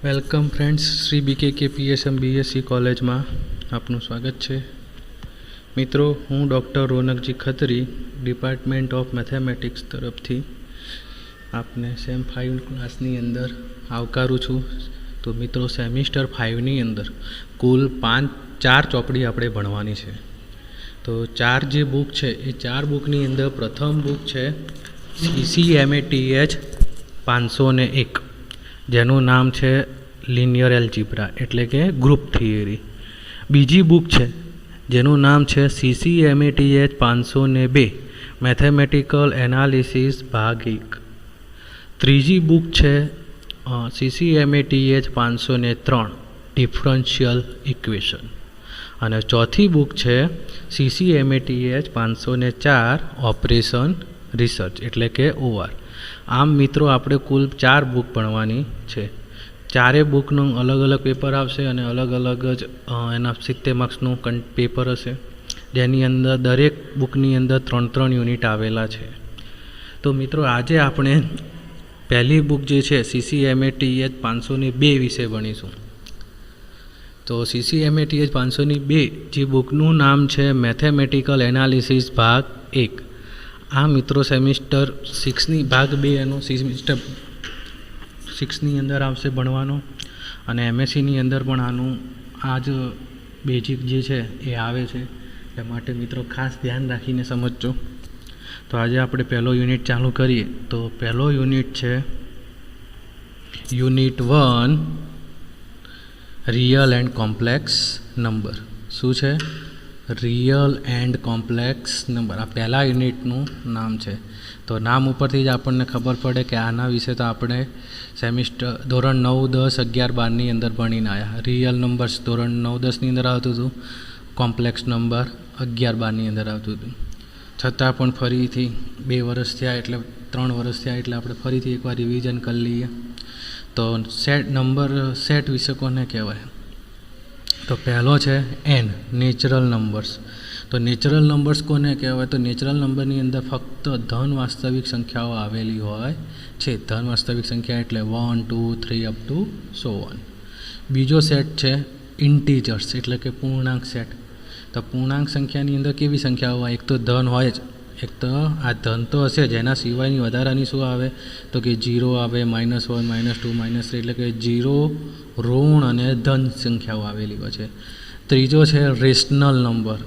Welcome friends, Shri BKK PSM BSc કોલેજમાં આપનું સ્વાગત છે. મિત્રો, હું doctor Ronakji Khatri, department of mathematics તરફથી આપને સેમ 5 ક્લાસની અંદર આવકારું છું. તો મિત્રો, સેમિસ્ટર 5ની અંદર કુલ 4 ચોપડી આપણે ભણવાની છે. તો 4 જે બુક છે એ 4 બુકની અંદર પ્રથમ બુક છે CCMATH 501, જેનું નામ છે લિનિયર એલ્જીબ્રા એટલે કે ગ્રુપ થિયરી. બીજી બુક છે જેનું નામ છે CCMATH 502 મેથેમેટિકલ એનાલિસિસ ભાગ 1. ત્રીજી બુક છે CCMATH 503 ડિફરન્શિયલ ઇક્વેશન. અને ચોથી બુક છે CCMATH 504 ઓપરેશન રિસર્ચ એટલે કે OR. આમ મિત્રો, આપણે કુલ 4 બુક ભણવાની છે. ચારે બુકનું અલગ અલગ પેપર આવશે અને અલગ અલગ જ એના 70 માર્ક્સનું પેપર હશે, જેની અંદર દરેક બુકની અંદર 3 યુનિટ આવેલા છે. તો મિત્રો, આજે આપણે પહેલી બુક જે છે CCMATH 502 વિશે ભણીશું. તો CCMATH 502 જે બુકનું નામ છે મેથેમેટિકલ એનાલિસિસ ભાગ 1. આ મિત્રો સેમિસ્ટર 6ની ભાગ 2 એનો સેમિસ્ટર 6ની અંદર આવશે ભણવાનો, અને MScની અંદર પણ આનું આ જ બેઝિક જે છે એ આવે છે. એ માટે મિત્રો ખાસ ધ્યાન રાખીને સમજજો. તો આજે આપણે પહેલો યુનિટ ચાલુ કરીએ. તો પહેલો યુનિટ છે unit 1, real and complex number. શું છે? Real and complex number. આ પહેલા યુનિટનું નામ છે. તો નામ ઉપરથી જ આપણને ખબર પડે કે આના વિશે તો આપણે સેમિસ્ટર ધોરણ 9, 10, 11, 12ની અંદર ભણીને આવ્યા. રિયલ નંબર્સ ધોરણ 9, 10ની અંદર આવતું હતું, કોમ્પ્લેક્સ નંબર 11, 12ની અંદર આવતું હતું. છતાં પણ ફરીથી 2 વર્ષ થયા એટલે 3 વર્ષ થયા એટલે આપણે ફરીથી એકવાર રિવિઝન કરી લઈએ. તો સેટ વિશે કોને કહેવાય? તો પહેલો છે N, નેચરલ નંબર્સ. તો નેચરલ નંબર્સ કોને કહેવાય? તો નેચરલ નંબરની અંદર ફક્ત ધન વાસ્તવિક સંખ્યાઓ આવેલી હોય છે. ધન વાસ્તવિક સંખ્યા એટલે 1, 2, 3 અપ ટુ સો ઓન. બીજો સેટ છે ઇન્ટીજર્સ એટલે કે પૂર્ણાંક સેટ. તો પૂર્ણાંક સંખ્યાની અંદર કેવી સંખ્યાઓ હોય? એક તો ધન હોય જ, એક તો આ ધન તો હશે જ, એના સિવાયની વધારાની શું આવે? તો કે 0 આવે, -1, -2, -3 એટલે કે 0, ઋણ અને ધન સંખ્યાઓ આવેલી હોય છે. ત્રીજો છે રેશનલ નંબર,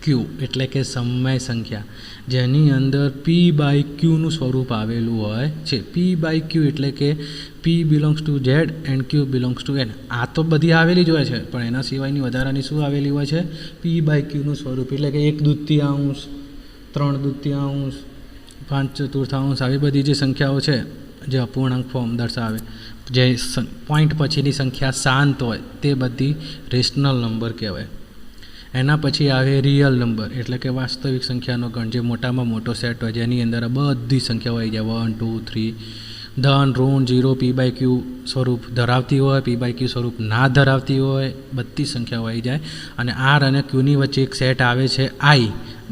Q એટલે કે સમય સંખ્યા, જેની અંદર P/Qનું સ્વરૂપ આવેલું હોય છે. P/Q એટલે કે P belongs to Z and Q belongs to N. આ તો બધી આવેલી જ હોય છે, પણ એના સિવાયની વધારાની શું આવેલી હોય છે? P/Qનું સ્વરૂપ એટલે કે 1/2, 3/2, 5/4 આવી બધી જે સંખ્યાઓ છે જે અપૂર્ણાંક ફોર્મ દર્શાવે, જે પોઈન્ટ પછીની સંખ્યા શાંત હોય, તે બધી રેશનલ નંબર કહેવાય. એના પછી આવે રિયલ નંબર એટલે કે વાસ્તવિક સંખ્યાનો ગણ, જે મોટામાં મોટો સેટ હોય, જેની અંદર બધી સંખ્યાઓ આવી જાય 1, 2, 3. ધન, ઋણ, 0 P/Q સ્વરૂપ ધરાવતી હોય, P/Q સ્વરૂપ ના ધરાવતી હોય, બધી સંખ્યાઓ આવી જાય. અને R અને Qની વચ્ચે એક સેટ આવે છે I,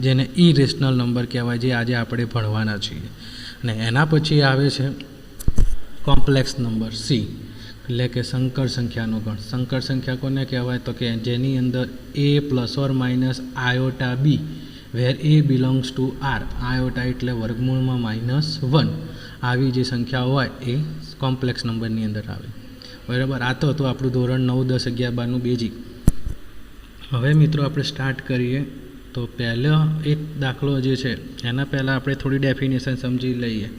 જેને ઇરેશનલ નંબર કહેવાય, જે આજે આપણે ભણવાના છીએ. અને એના પછી આવે છે કોમ્પ્લેક્સ નંબર C એટલે કે સંકર સંખ્યાનો ગણ. સંકર સંખ્યા કોને કહેવાય? તો કે જેની અંદર A ± iota b where A belongs to R. Iota એટલે વર્ગમૂળમાં -1. આવી જે સંખ્યાઓ હોય એ કોમ્પ્લેક્સ નંબરની અંદર આવે. બરાબર. આ તો હતું આપણું ધોરણ 9, 10, 11, 12નું બેઝિક. હવે મિત્રો આપણે સ્ટાર્ટ કરીએ. તો પહેલો એક દાખલો જે છે એના પહેલાં આપણે થોડી ડેફિનેશન સમજી લઈએ.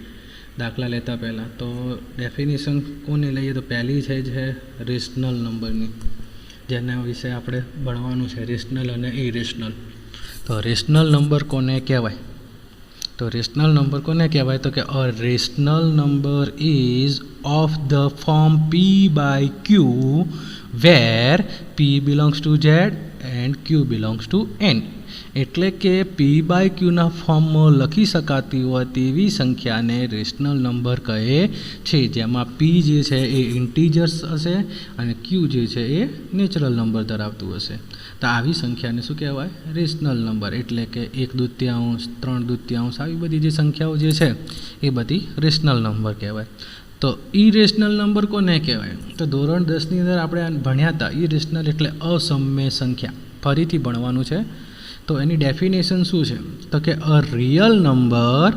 દાખલા લેતા પહેલાં તો ડેફિનેશન કોને લઈએ? તો પહેલી છે રેશનલ નંબરની, જેના વિશે આપણે ભણવાનું છે, રેશનલ અને ઇરેશનલ. તો રેશનલ નંબર કોને કહેવાય? તો રેશનલ નંબર કોને કહેવાય? તો કે a rational number is of the form P/Q where P belongs to Z and Q belongs to N. એટલે કે P/Qના ફોર્મમાં લખી શકાતી હોય તેવી સંખ્યાને રેશનલ નંબર કહે છે, જેમાં P જે છે એ ઇન્ટીજર્સ હશે અને Q જે છે એ નેચરલ નંબર ધરાવતું હશે. તો આવી સંખ્યાને શું કહેવાય? Rational number. એટલે કે 1/2, 3/2 આવી બધી જે સંખ્યાઓ જે છે એ બધી રેશનલ નંબર કહેવાય. તો ઇરેશનલ નંબર કોને કહેવાય? તો ધોરણ 10ની અંદર આપણે ભણ્યા હતા. ઇરેશનલ એટલે અસમ્ય સંખ્યા. ફરીથી ભણવાનું છે. તો એની ડેફિનેશન શું છે? તો કે a real number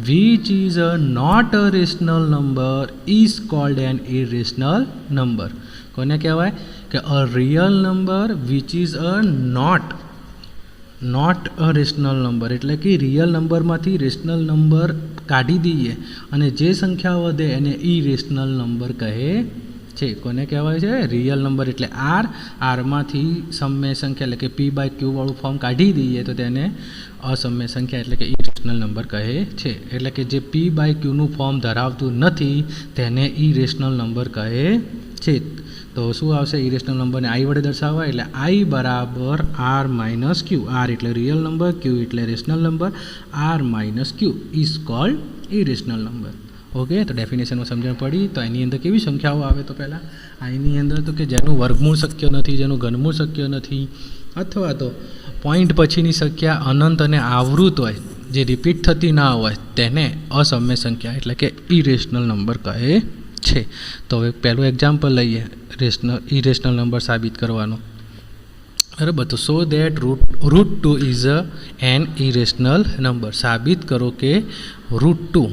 which is a not a rational number is called an irrational number. કોને કહેવાય? કે a real number which is a not a rational number, એટલે કે રિયલ નંબરમાંથી રેશનલ નંબર કાઢી દઈએ અને જે સંખ્યા વધે એને ઇરેશનલ નંબર કહે છે. કોને કહેવાય છે? રિયલ નંબર એટલે આરમાંથી સમ્ય સંખ્યા એટલે કે p/q વાળું ફોર્મ કાઢી દઈએ તો તેને અસમ્ય સંખ્યા એટલે કે ઇરેશનલ નંબર કહે છે. એટલે કે જે p/qનું ફોર્મ ધરાવતું નથી તેને ઇરેશનલ નંબર કહે છે. તો શું આવશે? ઇરેશનલ નંબરને i વડે દર્શાવવા એટલે i બરાબર r - q. r એટલે રિયલ નંબર, q એટલે rational number. r - q is called irrational number. Okay, તો ડેફિનેશનમાં સમજણ પડી. તો એની અંદર કેવી સંખ્યાઓ આવે? તો પહેલાં આની અંદર તો કે જેનું વર્ગમૂળ શક્ય નથી, જેનું ઘનમૂળ શક્ય નથી, અથવા તો પોઈન્ટ પછીની સંખ્યા અનંત અને આવૃત હોય, જે રિપીટ થતી ના હોય, તેને અસમ્ય સંખ્યા એટલે કે ઇરેશનલ નંબર કહે છે. તો હવે પહેલું એક્ઝામ્પલ લઈએ ઇરેશનલ નંબર સાબિત કરવાનો. બરાબર, તો so that root 2 is an irrational number. સાબિત કરો કે રૂટ 2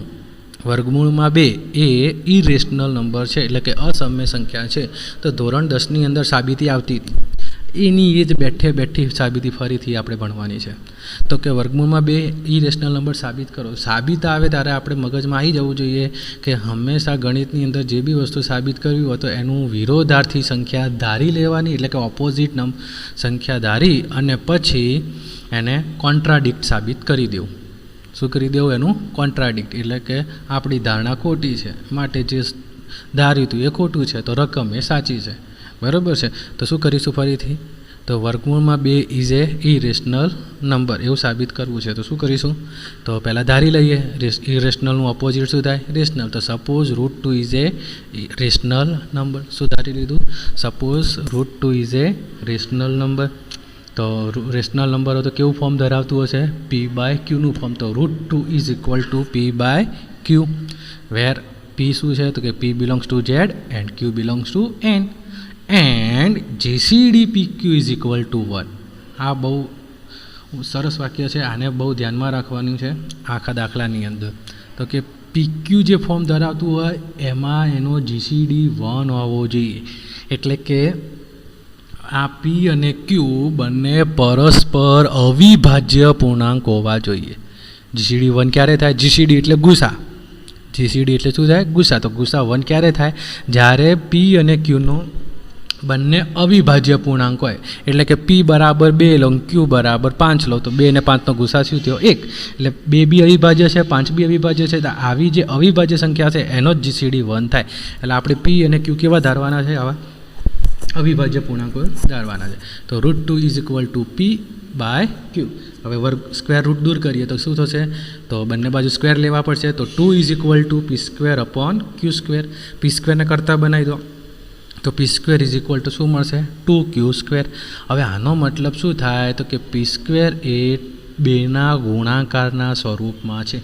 વર્ગમૂળમાં 2 એ ઇરેશનલ નંબર છે, એટલે કે અસમ્ય સંખ્યા છે. તો ધોરણ 10ની અંદર સાબિતી આવતી હતી, એની એ જ બેઠી સાબિતી ફરીથી આપણે ભણવાની છે. તો કે વર્ગમૂળમાં 2 ઇરેશનલ નંબર સાબિત કરો. સાબિત આવે ત્યારે આપણે મગજમાં આવી જવું જોઈએ કે હંમેશા ગણિતની અંદર જે બી વસ્તુ સાબિત કરવી હોય તો એનું વિરોધાર્થી સંખ્યા ધારી લેવાની, એટલે કે ઓપોઝિટ સંખ્યા ધારી અને પછી એને કોન્ટ્રાડિક્ટ સાબિત કરી દેવું. શું કરી દેવું? એનું કોન્ટ્રાડિક્ટ, એટલે કે આપણી ધારણા ખોટી છે માટે જે ધાર્યું હતું એ ખોટું છે, તો રકમ એ સાચી છે. બરાબર છે. તો શું કરીશું ફરીથી? તો વર્ગમૂળમાં 2 ઇઝ એ ઇરેશનલ નંબર એવું સાબિત કરવું છે. તો શું કરીશું? તો પહેલાં ધારી લઈએ ઇરેશનલનું ઓપોઝિટ શું થાય? રેશનલ. તો suppose root 2 is a rational number. શું ધારી લીધું? Suppose root 2 is a rational number. તો રેશનલ નંબર તો કેવું ફોર્મ ધરાવતું હશે? p/qનું ફોર્મ. તો root 2 is equal to p/q, where p શું છે? તો કે p belongs to z and q belongs to n and GCD PQ is equal to 1. આ બહુ સરસ વાક્ય છે, આને બહુ ધ્યાનમાં રાખવાનું છે આખા દાખલાની અંદર. તો કે PQ જે ફોર્મ ધરાવતું હોય એમાં એનો GCD 1 હોવો જોઈએ, એટલે કે આ p અને q બંને પરસ્પર અવિભાજ્ય પૂર્ણાંક હોવા જોઈએ. GCD 1 ક્યારે થાય? GCD એટલે ગુસા. GCD એટલે શું થાય? ગુસા. તો ગુસા 1 ક્યારે થાય? જ્યારે p અને q નો બંને અવિભાજ્ય પૂર્ણાંક હોય, એટલે કે p બરાબર 2 લો, q બરાબર 5 લો, તો 2 અને 5નો ગુસા શું થયો? 1. એટલે 2 બી અવિભાજ્ય છે, 5 બી અવિભાજ્ય છે. તો આવી જે અવિભાજ્ય સંખ્યા છે એનો જ GCD 1 થાય. એટલે આપણે p અને q કેવા ધારવાના છે? આવા અવિભાજ્ય પૂર્ણાંકો ધારવાના છે. તો root 2 is equal to p/q. હવે વર્ગ સ્ક્વેર રૂટ દૂર કરીએ તો શું થશે? તો બંને બાજુ સ્ક્વેર લેવા પડશે. તો 2 ઇઝ ઇક્વલ ટુ p² p²ને કરતાં બનાવી દો. તો p² ઇઝ ઇક્વલ ટુ શું મળશે? 2q². હવે આનો મતલબ શું થાય? તો કે p² એ 2ના ગુણાકારના સ્વરૂપમાં છે.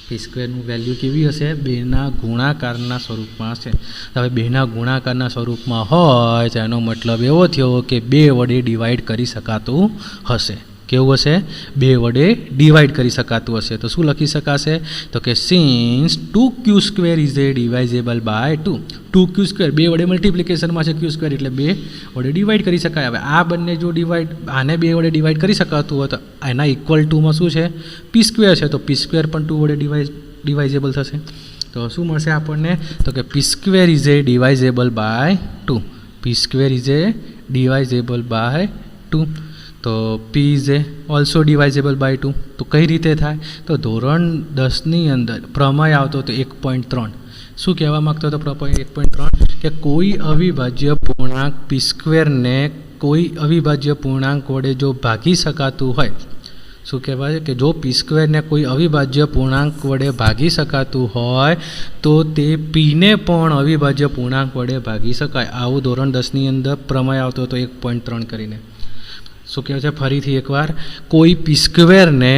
p²નું વેલ્યુ કેવી હશે? 2ના ગુણાકારના સ્વરૂપમાં હશે. હવે 2ના ગુણાકારના સ્વરૂપમાં હોય તો એનો મતલબ એવો થયો કે 2 વડે ડિવાઈડ કરી શકાતું હશે. કેવું હશે? 2 વડે ડિવાઈડ કરી શકાતું હશે. તો શું લખી શકાશે? તો કે since 2q² is a divisible by 2. 2q² 2 વડે મલ્ટિપ્લિકેશનમાં છે, q² એટલે 2 વડે ડિવાઈડ કરી શકાય. હવે આ બંને જો આને 2 વડે ડિવાઈડ કરી શકાતું હોય તો એના ઇક્વલ ટુમાં શું છે? p² છે. તો p² પણ 2 વડે ડિવાઇઝેબલ થશે. તો શું મળશે આપણને? તો કે p² is a divisible by 2. p² is a divisible by 2. તો p is a also divisible by 2. તો કઈ રીતે થાય? તો ધોરણ 10ની અંદર પ્રમેય આવતો હતો 1.3. શું કહેવા માગતો હતો પ્રમેય 1.3? કે કોઈ અવિભાજ્ય પૂર્ણાંક p² ને કોઈ અવિભાજ્ય પૂર્ણાંક વડે જો ભાગી શકાતું હોય, શું કહેવાય કે જો p² ને કોઈ અવિભાજ્ય પૂર્ણાંક વડે ભાગી શકાતું હોય તો તે pને પણ અવિભાજ્ય પૂર્ણાંક વડે ભાગી શકાય. આવું ધોરણ 10ની અંદર પ્રમેય આવતો હતો 1.3 કરીને. શું કહેવાય છે? ફરીથી એકવાર, કોઈ p² ને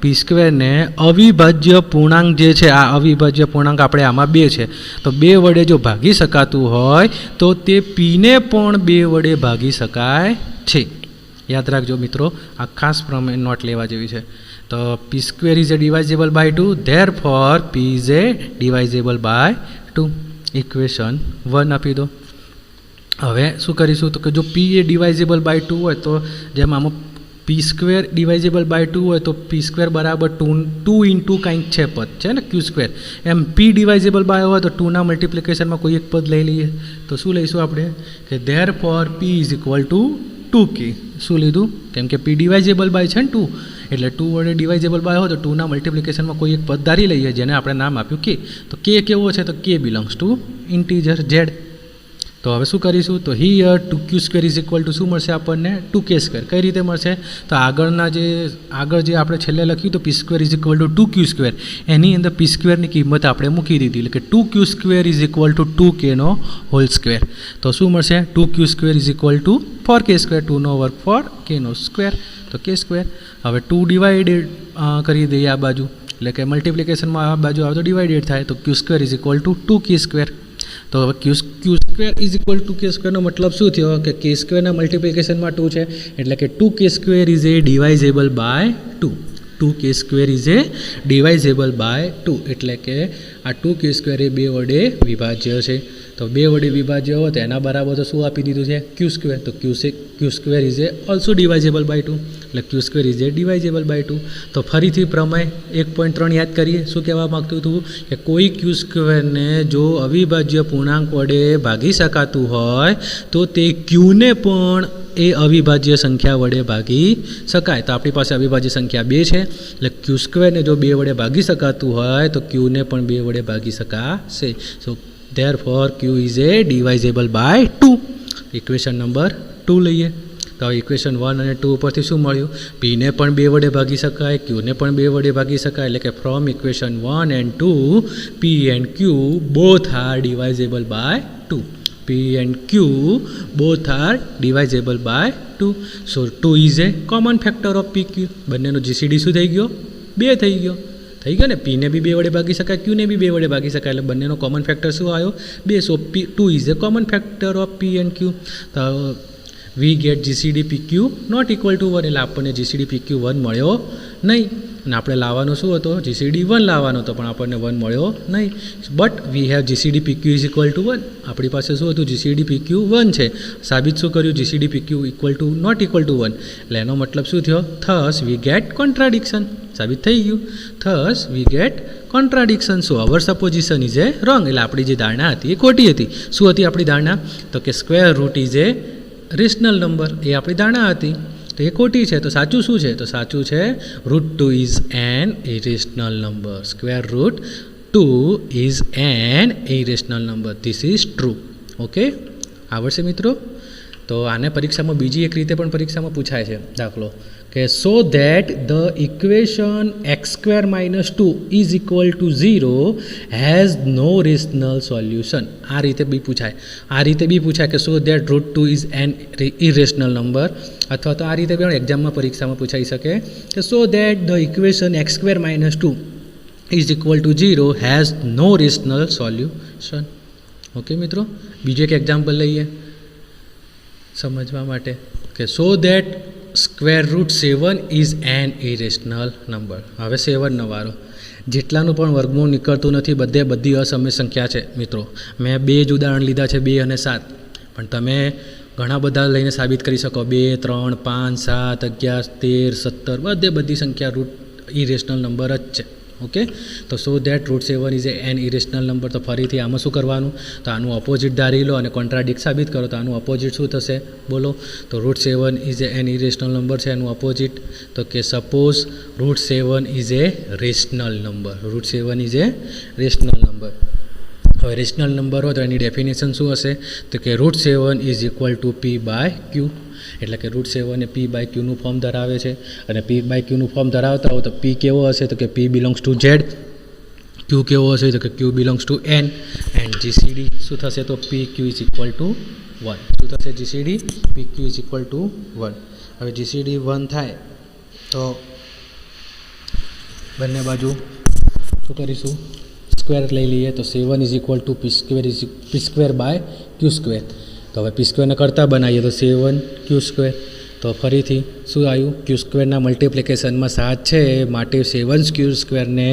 પી સ્ક્વેરને અવિભાજ્ય પૂર્ણાંક જે છે, આ અવિભાજ્ય પૂર્ણાંક આપણે આમાં 2 છે, તો 2 વડે જો ભાગી શકાતું હોય તો તે પીને પણ 2 વડે ભાગી શકાય છે. યાદ રાખજો મિત્રો, આ ખાસ પ્રમાણે નોટ લેવા જેવી છે. તો p square is a divisible by 2, therefore p is a divisible by 2. Equation 1 આપી દો. હવે શું કરીશું તો કે જો પી એ ડિવાઇઝેબલ બાય 2 હોય તો જેમ આમાં પી સ્ક્વેર ડિવાઇઝેબલ બાય 2 હોય તો પી સ્ક્વેર બરાબર 2 ઇન્ટુ કંઈક છે પદ છે ને Q square, M P ડિવાઇઝેબલ by હોય તો 2ના મલ્ટિપ્લિકેશનમાં કોઈ એક પદ લઈ લઈએ. તો શું લઈશું આપણે કે therefore p is equal to 2k. શું લીધું? કેમ કે પી ડિવાઇઝેબલ બાય છે ને 2, એટલે 2 વડે ડિવાઇઝેબલ બાય હોય તો 2ના મલ્ટિપ્લિકેશનમાં કોઈ એક પદ ધારી લઈએ જેને આપણે નામ આપ્યું કે. તો કે કેવો છે તો k belongs to integer z. તો હવે શું કરીશું તો here 2q square is equal to શું મળશે આપણને 2k સ્ક્વેર. કઈ રીતે મળશે તો આગળ જે આપણે છેલ્લે લખ્યું તો p square is equal to 2q square, એની અંદર પી સ્ક્વેરની કિંમત આપણે મૂકી દીધી, એટલે કે 2q square is equal to 2k નો હોલ સ્ક્વેર. તો શું મળશે 2q square is equal to 4k square, 2 નો વર્ગ 4k નો સ્ક્વેર, તો k સ્ક્વેર. હવે 2 ડિવાઇડેડ કરી દઈએ આ બાજુ, એટલે કે મલ્ટિપ્લિકેશનમાં આ બાજુ આવે તો ડિવાઇડેડ થાય, તો q square is equal to 2k square. તો હવે ક્યુ સ્ક્વેર ઇઝ ઇક્વલ ટુ કે સ્ક્વેરનો મતલબ શું થયો કે કે સ્ક્વેરના મલ્ટિપ્લિકેશનમાં 2 છે, એટલે કે 2k square is a divisible by 2. 2k square is a divisible by 2, એટલે કે આ 2k સ્ક્વેર એ 2 વડે વિભાજ્ય છે. તો 2 વડે વિભાજ્ય હોય તો એના બરાબર તો શું આપી દીધું છે ક્યુ સ્ક્વેર. તો q square is a also divisible by 2, એટલે q square is a divisible by 2. તો ફરીથી પ્રમેય 1.3 યાદ કરીએ. શું કહેવા માગતું હતું કે કોઈ ક્યુ સ્ક્વેરને જો અવિભાજ્ય પૂર્ણાંક વડે ભાગી શકાતું હોય તો તે ક્યુને પણ એ અવિભાજ્ય સંખ્યા વડે ભાગી શકાય. તો આપણી પાસે અવિભાજ્ય સંખ્યા 2 છે, એટલે ક્યુ સ્ક્વેરને જો 2 વડે ભાગી શકાતું હોય તો ક્યુને પણ 2 વડે ભાગી શકાશે. સો therefore q is a divisible by 2. Equation number 2 લઈએ. તો ઇક્વેશન 1 અને 2 ઉપરથી શું મળ્યું, p ને પણ 2 વડે ભાગી શકાય, q ને પણ 2 વડે ભાગી શકાય, એટલે કે from equation 1 and 2 p and q both are divisible by 2. p and q both are divisible by 2. so 2 is a common factor of p q. બંનેનો જીસીડી શું થઈ ગયો 2 થઈ ગયો ને. પીને બી 2 વડે ભાગી શકાય, ક્યુને બી 2 વડે ભાગી શકાય, એટલે બંનેનો કોમન ફેક્ટર શું આવ્યો 2. So 2 is a common factor of p and q. તો we get GCD P q not equal to 1, એટલે આપણને જીસીડી પી ક્યુ 1 મળ્યો નહીં. અને આપણે લાવવાનો શું હતો જીસીડી 1 લાવવાનો હતો, પણ આપણને 1 મળ્યો નહીં. But we have GCD P q is equal to 1. આપણી પાસે શું હતું જીસીડી પી ક્યુ 1 છે. સાબિત શું કર્યું GCD P Q equal to not equal to 1, એટલે એનો મતલબ શું થયો થસ વી ગેટ કોન્ટ્રાડિક્શન. સાબિત થઈ ગયું. Thus we get contradiction. So our supposition is a wrong, એટલે આપણી જે ધારણા હતી એ ખોટી હતી. શું હતી આપણી ધારણા તો કે square root is a rational number, એ આપણી ધારણા હતી, તો એ ખોટી છે. તો સાચું શું છે તો સાચું છે √2 is an irrational number. Square root 2 is an irrational number. This is true. Okay, આવડશે મિત્રો. તો આને પરીક્ષામાં બીજી એક રીતે પણ પરીક્ષામાં પૂછાય છે દાખલો કે so that the equation x² - 2 is equal to 0 has no rational solution. આ રીતે બી પૂછાય. આ રીતે બી પૂછાય કે so that √2 is an irrational number, અથવા તો આ રીતે પણ એક્ઝામમાં પરીક્ષામાં પૂછાઈ શકે કે so that the equation x² - 2 is equal to 0 has no rational solution. Okay મિત્રો, બીજું એક એક્ઝામ્પલ લઈએ સમજવા માટે કે so that square root 7 is an irrational number. હવે 7 નો વારો. જેટલાનું પણ વર્ગમૂળ નીકળતું નથી, બધી અસમય સંખ્યા છે મિત્રો. મેં 2 જ ઉદાહરણ લીધા છે 2 અને 7, પણ તમે ઘણા બધા લઈને સાબિત કરી શકો 2, 3, 5, 7, 11, 13, 17 બધી સંખ્યા રૂટ ઇરેશનલ નંબર જ છે. ઓકે, તો so that √7 is an irrational number. તો ફરીથી આમાં શું કરવાનું તો આનું ઓપોઝિટ ધારી લો અને કોન્ટ્રાડિક્ટ સાબિત કરો. તો આનું ઓપોઝિટ શું થશે બોલો તો √7 ઇઝ એન ઇરેશનલ નંબર છે. એનું ઓપોઝિટ તો કે suppose √7 is a rational number. √7 is a rational number. હવે રેશનલ નંબર હોય તો એની ડેફિનેશન શું હશે તો કે √7 is equal to P by Q. એટલે કે √7 એ પી બાય ક્યુનું ફોર્મ ધરાવે છે, અને પી બાય ક્યુનું ફોર્મ ધરાવતા હોય તો પી કેવો હશે તો કે p belongs to Z, q કેવો હશે તો કે q belongs to N, and GCD શું થશે તો p q is equal to 1. શું થશે GCD P q is equal to 1. હવે જીસીડી 1 થાય તો બંને બાજુ શું કરીશું, સ્ક્વેર લઈ લઈએ. તો 7 is equal to P square by Q square. તો હવે પી સ્ક્વેરને કરતા બનાવીએ તો 7 ક્યુ સ્ક્વેર. તો ફરીથી શું આવ્યું, ક્યુ સ્ક્વેરના મલ્ટિપ્લિકેશનમાં 7 છે માટે 7 ક્યુ સ્ક્વેરને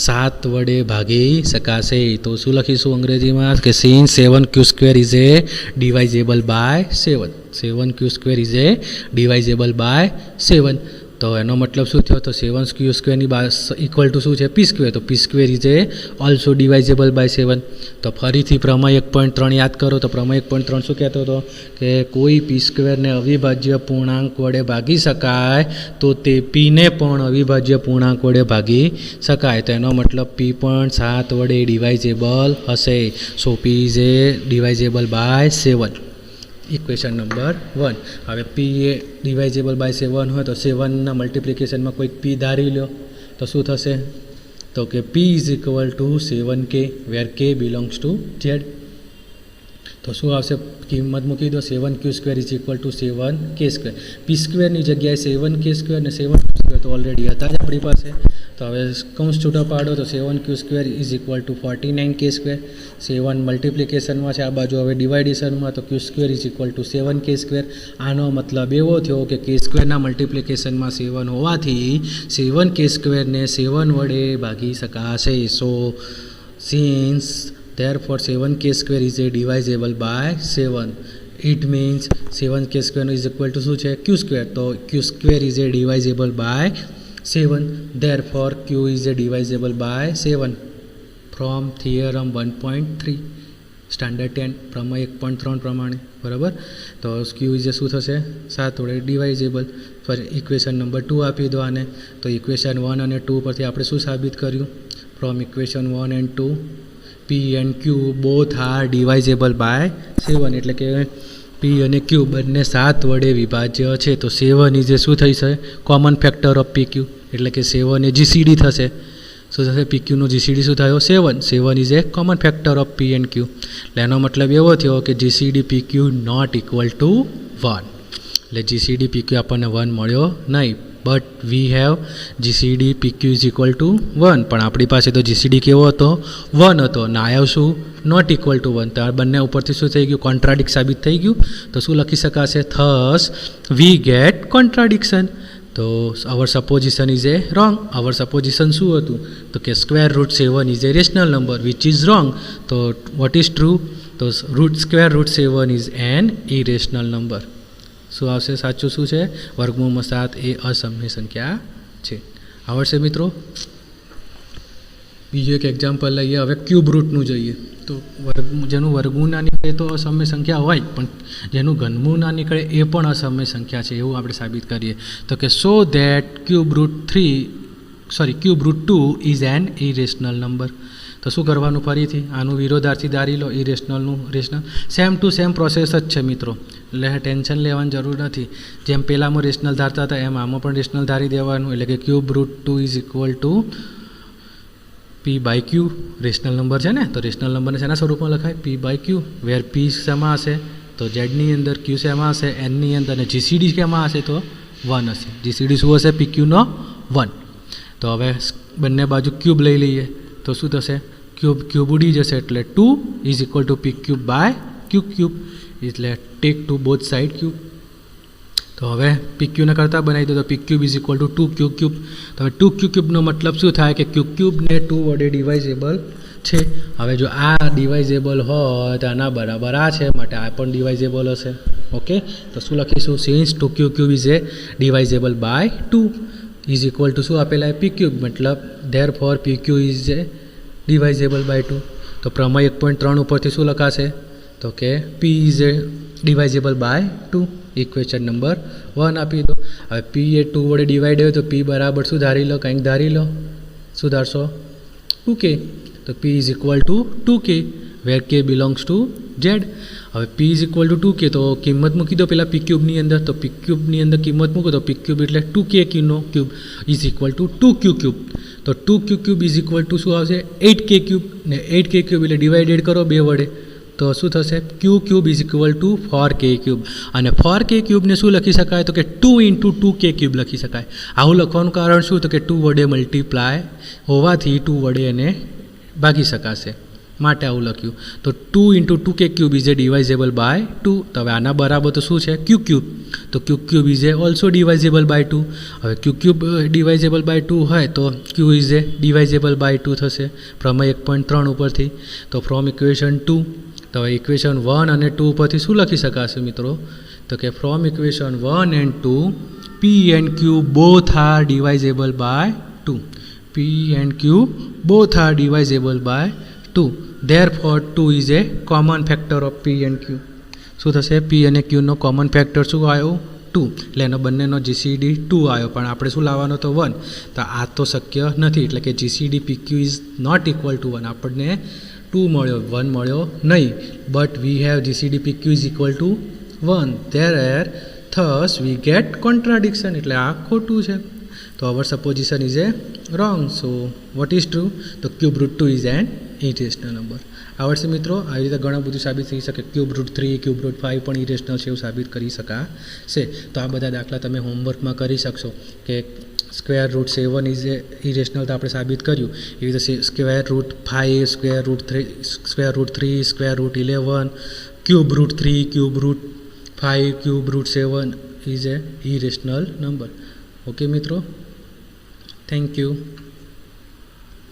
7 વડે ભાગી શકાશે. તો શું લખીશું અંગ્રેજીમાં કે since 7 q square is a divisible by 7. 7 q square is a divisible by 7. તો એનો મતલબ શું થયો, તો 7 ક્યુ સ્ક્વેરની ઇક્વલ ટુ શું છે, પી સ્ક્વેર. તો p square is a also divisible by 7. તો ફરીથી પ્રમેય 1.3 યાદ કરો. તો પ્રમેય 1.3 શું કહેતો હતો કે કોઈ પી સ્ક્વેરને અવિભાજ્ય પૂર્ણાંક વડે ભાગી શકાય તો તે પીને પણ અવિભાજ્ય પૂર્ણાંક વડે ભાગી શકાય. તો એનો મતલબ પી પણ 7 વડે ડિવાઇઝેબલ હશે. So p is a divisible by 7. Equation number 1. હવે પી એ ડિવાઇઝેબલ બાય 7 હોય તો 7ના મલ્ટિપ્લિકેશનમાં કોઈક પી ધારી લો તો શું થશે, તો કે p is equal to 7k wear k belongs to Z. તો શું આવશે, કિંમત મૂકી દો. 7 q square is equal to 7k square. P સ્ક્વેરની જગ્યાએ 7k સ્ક્વેર અને 7 ક્યુ સ્ક્વેર તો ઓલરેડી હતા જ આપણી પાસે. તો હવે કૌંસ છૂટા પાડો તો 7 q square is equal to 49k square. 7 મલ્ટિપ્લિકેશનમાં છે, આ બાજુ હવે ડિવાઇડેશનમાં, તો q square is equal to 7k square. આનો મતલબ એવો થયો કે કે સ્ક્વેરના મલ્ટિપ્લિકેશનમાં 7 હોવાથી 7k સ્ક્વેરને 7 વડે ભાગી શકાશે. સો since therefore 7k square is a divisible by 7. It means 7k square is equal to શું છે, q square. તો q square is a divisible by 7. Therefore q is a divisible by 7. From theorem 1.3 standard 10 પ્રમેય 1.3 પ્રમાણે, બરાબર. તો q is શું થશે, 7 વડે ડિવાઇઝેબલ. ફરી ઇક્વેશન નંબર 2 આપી દો આને. તો ઇક્વેશન 1 અને 2 પરથી આપણે શું સાબિત કર્યું, from equation 1 and 2 P and Q both are divisible by 7. એટલે કે P અને Q બંને 7 વડે વિભાજ્ય છે. તો 7 ઇઝ શું થઈ છે, કોમન ફેક્ટર ઓફ PQ. એટલે કે 7 એ GCD થશે. શું થશે, PQ નો GCD શું થયો, 7. 7 is a common factor of P and Q. એટલે એનો મતલબ એવો થયો કે GCD PQ not equal to 1. એટલે GCD PQ આપણને 1 મળ્યો નહીં. But we have GCD PQ is equal to 1. પણ આપણી પાસે તો GCD કેવો હતો, 1 હતો. ના આવ્યો શું, નોટ ઇક્વલ ટુ 1. તો આ બંને ઉપરથી શું થઈ ગયું, કોન્ટ્રાડિક્ટ સાબિત થઈ ગયું. તો શું લખી શકાશે, થસ વી ગેટ કોન્ટ્રાડિક્શન. તો our supposition is a wrong. Our supposition શું હતું, તો કે square root 7 is a rational number which is wrong. તો વોટ ઇઝ ટ્રુ, તો square root 7 is an irrational number. શું આવશે, સાચું શું છે, વર્ગમૂળમાં 7 એ અસમય સંખ્યા છે. આવડશે મિત્રો. બીજું એક એક્ઝામ્પલ લઈએ. હવે ક્યુબ રૂટનું જોઈએ. તો જેનું વર્ગમૂળ ના નીકળે તો અસમય સંખ્યા હોય, પણ જેનું ઘનમૂળ ના નીકળે એ પણ અસમય સંખ્યા છે, એવું આપણે સાબિત કરીએ. તો કે so that cube root 2 is an irrational number. તો શું કરવાનું, ફરીથી આનું વિરોધાર્થી ધારી લો, ઇરેશનલનું rational. Same to same process જ છે મિત્રો, એટલે ટેન્શન લેવાની જરૂર નથી. જેમ પહેલાંમાં રેશનલ ધારતા હતા એમ આમાં પણ રેશનલ ધારી દેવાનું. એટલે કે cube root 2 is equal to P by Q. Rational number છે ને, તો રેશનલ નંબરને શેના સ્વરૂપમાં લખાય, પી બાય ક્યુ. વેર પી શેમાં હશે, તો ઝેડની અંદર, ક્યુ શેમાં હશે, એનની અંદર, અને જીસીડી શેમાં હશે, તો 1 હશે. જીસીડી શું હશે, પી ક્યુનો 1. તો હવે બંને બાજુ ક્યુબ લઈ લઈએ તો શું થશે, ક્યુબ ઉડી જશે. એટલે 2 is equal to p cube by cube. એટલે take to both side cube. તો હવે પી ક્યુને કરતાં બનાવી દો તો p cube is equal to 2 cube. તો હવે 2 ક્યુબનો મતલબ શું થાય કે ક્યુબને 2 વડે ડિવાઇઝેબલ છે. હવે જો આ ડિવાઇઝેબલ હોય તો આના બરાબર આ છે, માટે આ પણ ડિવાઇઝેબલ હશે. ઓકે, તો શું લખીશું, since 2 cube is a divisible by 2 is equal to શું આપેલા, પી ક્યુબ. મતલબ therefore p q is a divisible by 2. તો પ્રમેય 1.3 ઉપરથી શું લખાશે, તો કે p is a divisible by 2. Equation number 1 આપી દો. હવે પી એ 2 વડે ડિવાઈડ હોય તો પી બરાબર શું ધારી લો, કંઈક ધારી લો. શું ધારશો, 2k. તો પી is equal to 2k wear k belongs to Z. હવે પી ઇઝ ઇક્વલ ટુ 2k, તો કિંમત મૂકી દો પહેલાં પી ક્યુબની અંદર. તો પી ક્યુબની અંદર કિંમત મૂકો તો પી ક્યુબ એટલે 2k નો cube is equal to 2q cube. તો 2q cube is equal to શું આવશે, 8k ક્યુબ. ને 8k ક્યુબ એટલે ડિવાઇડેડ કરો 2 વડે તો શું થશે q cube is equal to 4k cube અને 4k ક્યુબને શું લખી શકાય તો કે 2 ઇન્ટુ 2k ક્યુબ લખી શકાય. આવું લખવાનું કારણ શું તો કે 2 વડે મલ્ટીપ્લાય હોવાથી 2 વડે એને ભાગી શકાશે માટે આવું લખ્યું. તો 2 into 2k cube is a divisible by 2. તો હવે આના બરાબર તો શું છે ક્યુ ક્યુબ. તો q cube is a also divisible by 2. હવે ક્યુ ક્યુબ ડિવાઇઝેબલ બાય 2 હોય તો ક્યુ ઇઝ એ ડિવાઇઝેબલ બાય 2 થશે પ્રમેય 1.3 ઉપરથી. તો ફ્રોમ ઇક્વેશન 2 તો હવે ઇક્વેશન 1 અને 2 ઉપરથી શું લખી શકાશે મિત્રો તો કે from equation 1 and 2 p and q both are divisible by 2. p and q both are divisible by 2. Therefore 2 is a common factor of p and q. શું થશે p અને q નો કોમન ફેક્ટર શું આવ્યો 2 એટલે એનો બંનેનો જીસીડી 2 આવ્યો પણ આપણે શું લાવવાનો તો 1. તો આ તો શક્ય નથી એટલે કે GCD pq is not equal to 1. આપણને 2 મળ્યો 1 મળ્યો નહીં but we have GCD pq is equal to 1. There thus we get contradiction એટલે આ ખોટું છે. તો our supposition is a wrong. So what is true તો cube root 2 is an irrational number. આવડશે મિત્રો આવી રીતે ઘણું બધું સાબિત થઈ શકે. ક્યુબ રૂટ 3 ક્યુબ રૂટ 5 પણ ઇરેશનલ છે એવું સાબિત કરી શકાશે. તો આ બધા દાખલા તમે હોમવર્કમાં કરી શકશો કે square root 7 is a irrational તો આપણે સાબિત કર્યું. એવી રીતે square root 5 square root 3 square root 11 cube root 3 cube root 5 cube root 7 is a irrational number. Okay મિત્રો, થેન્ક યુ.